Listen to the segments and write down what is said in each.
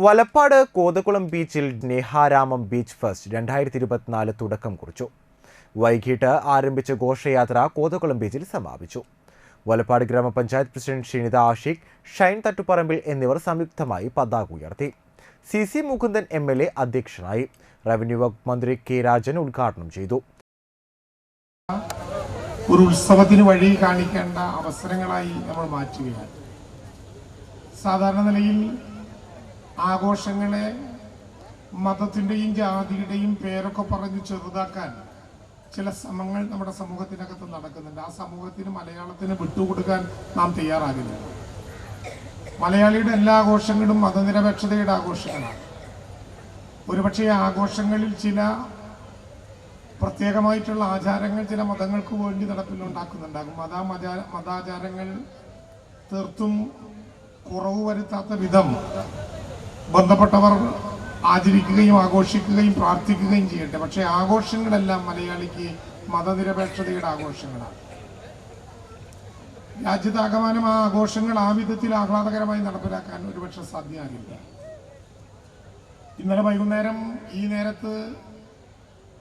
വലപ്പാട് കോതകുളം ബീച്ചിൽ സ്നേഹാരാമം beach fest 2024 തുടക്കം കുറിച്ചു. വൈകിട്ട് ആരംഭിച്ച ഘോഷയാത്ര കോതകുളം ബീച്ചിൽ സമാപിച്ചു. വലപ്പാട് ഗ്രാമപഞ്ചായത്ത് പ്രസിഡന്റ് ഷിനിത ആഷിഖ്, ഷൈൻ തട്ടുപറമ്പിൽ എന്നിവർ സംയുക്തമായി പതാക ഉയർത്തി. CC മുകുന്ദൻ MLA അധ്യക്ഷനായി. റവന്യൂ വകുപ്പ് മന്ത്രി K രാജൻ ഉദ്ഘാടനം ചെയ്തു. ഒരു ഉത്സവത്തിന് വഴി കാണിക്കേണ്ട അവസരങ്ങളായി നമ്മൾ മാറ്റുകയാണ്. സാധാരണ നിലയിൽ ആഘോഷങ്ങളെ മതത്തിൻ്റെയും ജാതിയുടെയും പേരൊക്കെ പറഞ്ഞ് ചെറുതാക്കാൻ ചില ശ്രമങ്ങൾ നമ്മുടെ സമൂഹത്തിനകത്ത് നടക്കുന്നുണ്ട്. ആ സമൂഹത്തിന് മലയാളത്തിന് വിട്ടുകൊടുക്കാൻ നാം തയ്യാറാകില്ല. മലയാളിയുടെ എല്ലാ ആഘോഷങ്ങളും മതനിരപേക്ഷതയുടെ ആഘോഷങ്ങളാണ്. ഒരുപക്ഷെ ആഘോഷങ്ങളിൽ ചില പ്രത്യേകമായിട്ടുള്ള ആചാരങ്ങൾ ചില മതങ്ങൾക്ക് വേണ്ടി നടപ്പിലുണ്ടാക്കുന്നുണ്ടാകും. മതാചാരങ്ങൾ തീർത്തും കുറവ് വരുത്താത്ത വിധം ബന്ധപ്പെട്ടവർ ആചരിക്കുകയും ആഘോഷിക്കുകയും പ്രാർത്ഥിക്കുകയും ചെയ്യട്ടെ. പക്ഷേ ആഘോഷങ്ങളെല്ലാം മലയാളിക്ക് മതനിരപേക്ഷതയുടെ ആഘോഷങ്ങളാണ്. രാജ്യത്താകമാനം ആ ആഘോഷങ്ങൾ ആ വിധത്തിൽ ആഹ്ലാദകരമായി നടപ്പിലാക്കാൻ ഒരുപക്ഷെ സാധ്യമാകില്ല. ഇന്നലെ വൈകുന്നേരം ഈ നേരത്ത്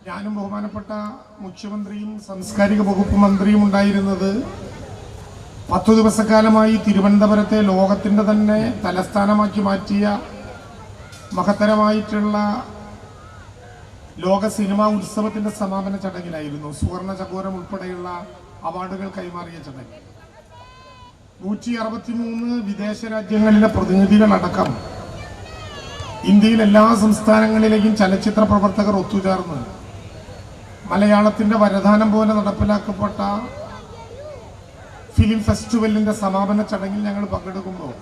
ഞാനും ബഹുമാനപ്പെട്ട മുഖ്യമന്ത്രിയും സാംസ്കാരിക വകുപ്പ് മന്ത്രിയും ഉണ്ടായിരുന്നത് 10 ദിവസക്കാലമായി തിരുവനന്തപുരത്തെ ലോകത്തിൻ്റെ തന്നെ തലസ്ഥാനമാക്കി മാറ്റിയ മഹത്തരമായിട്ടുള്ള ലോക സിനിമാ ഉത്സവത്തിന്റെ സമാപന ചടങ്ങിലായിരുന്നു. സുവർണ ചകോരം ഉൾപ്പെടെയുള്ള അവാർഡുകൾ കൈമാറിയ ചടങ്ങ് 163 വിദേശ രാജ്യങ്ങളിലെ പ്രതിനിധികളടക്കം ഇന്ത്യയിലെ എല്ലാ സംസ്ഥാനങ്ങളിലേക്കും ചലച്ചിത്ര പ്രവർത്തകർ ഒത്തുചേർന്ന് മലയാളത്തിന്റെ വരദാനം പോലെ നടപ്പിലാക്കപ്പെട്ട ഫിലിം ഫെസ്റ്റിവലിന്റെ സമാപന ചടങ്ങിൽ ഞങ്ങൾ പങ്കെടുക്കുമ്പോൾ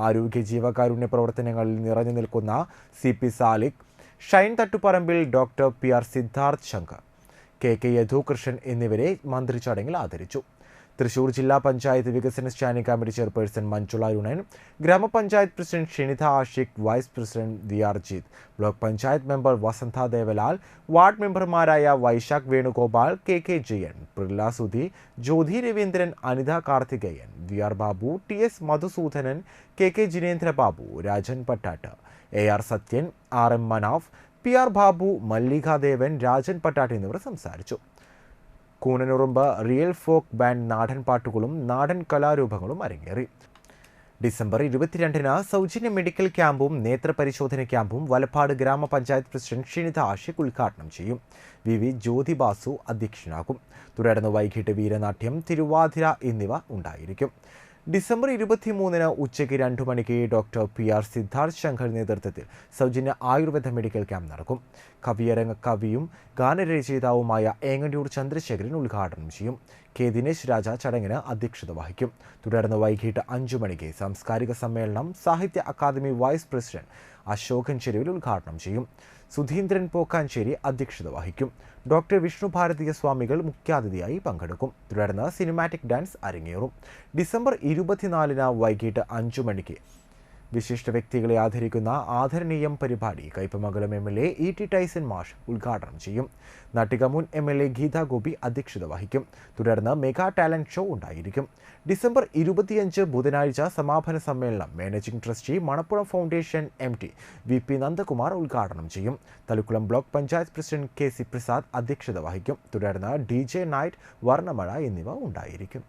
ആരോഗ്യ ജീവകാരുണ്യ പ്രവർത്തനങ്ങളിൽ നിറഞ്ഞു നിൽക്കുന്ന CP Salik, Shine Thattuparambil, doctor PR Siddharth Shankar, KK Yadukrishnan എന്നിവരെ മന്ത്രി ചടങ്ങിൽ ആദരിച്ചു. തൃശൂർ ജില്ലാ പഞ്ചായത്ത് വികസന സ്റ്റാൻഡിംഗ് കമ്മിറ്റി ചെയർപേഴ്സൺ മഞ്ജുള യുണൻ, grama panchayat president Shinitha Ashiq, vice president VR Jeet, block panchayat member Vasantha Devalal, ward മെമ്പർമാരായ വൈശാഖ് വേണുഗോപാൽ, KK ജയൻ, പ്രില്ല സുധി, ജ്യോതി Raveendran, Anitha Karthikeyan, VR Babu, TS Madhusoodanan, KK ജിനേന്ദ്ര Babu, Rajan Pattat, AR Sathyan, RM Manaf, PR Babu, മല്ലിക ദേവൻ, രാജൻ പട്ടാട്ട് എന്നിവർ സംസാരിച്ചു. കൂനനുറുമ്പ് റിയൽ ഫോക്ക് ബാൻഡ് നാടൻ പാട്ടുകളും നാടൻ കലാരൂപങ്ങളും അരങ്ങേറി. ഡിസംബർ 22-ന് സൗജന്യ മെഡിക്കൽ ക്യാമ്പും നേത്രപരിശോധന ക്യാമ്പും വലപ്പാട് ഗ്രാമപഞ്ചായത്ത് പ്രസിഡന്റ് ഷിനിത ആഷിഖ് ഉദ്ഘാടനം ചെയ്യും. VV ജ്യോതി ബാസു അധ്യക്ഷനാകും. തുടർന്ന് വൈകിട്ട് വീരനാട്യം, തിരുവാതിര എന്നിവ ഉണ്ടായിരിക്കും. ഡിസംബർ 23-ന് ഉച്ചയ്ക്ക് 2 മണിക്ക് ഡോക്ടർ PR സിദ്ധാർത്ഥ് ശങ്കർ നേതൃത്വത്തിൽ സൗജന്യ ആയുർവേദ മെഡിക്കൽ ക്യാമ്പ് നടക്കും. കവിയും ഗാനരചയിതാവുമായ ഏങ്ങണ്ടിയൂർ ചന്ദ്രശേഖരൻ ഉദ്ഘാടനം ചെയ്യും. K ദിനേശ് രാജ ചടങ്ങിന് അധ്യക്ഷത വഹിക്കും. തുടർന്ന് വൈകിട്ട് 5 മണിക്ക് സാംസ്കാരിക സമ്മേളനം സാഹിത്യ അക്കാദമി വൈസ് പ്രസിഡന്റ് അശോകൻ ചെരുവിൽ ഉദ്ഘാടനം ചെയ്യും. സുധീന്ദ്രൻ പോക്കാഞ്ചേരി അധ്യക്ഷത വഹിക്കും. ഡോക്ടർ വിഷ്ണു ഭാരതീയ സ്വാമികൾ മുഖ്യാതിഥിയായി പങ്കെടുക്കും. തുടർന്ന് സിനിമാറ്റിക് ഡാൻസ് അരങ്ങേറും. ഡിസംബർ 24-ന് വൈകിട്ട് 5 മണിക്ക് വിശിഷ്ട വ്യക്തികളെ ആദരിക്കുന്ന ആദരണീയം പരിപാടി കയ്പമംഗലം MLA E.T. ടൈസൺ മാഷ് ഉദ്ഘാടനം ചെയ്യും. നാട്ടിക മുൻ MLA ഗീതാ ഗോപി അധ്യക്ഷത വഹിക്കും. തുടർന്ന് മെഗാ ടാലന്റ് ഷോ ഉണ്ടായിരിക്കും. ഡിസംബർ 25 ബുധനാഴ്ച സമാപന സമ്മേളനം managing trustee Manappuram foundation MD VP Nandakumar ഉദ്ഘാടനം ചെയ്യും. Thalikulam block panchayat president KC Prasad അധ്യക്ഷത വഹിക്കും. തുടർന്ന് DJ നൈറ്റ്, വർണ്ണമഴ എന്നിവ ഉണ്ടായിരിക്കും.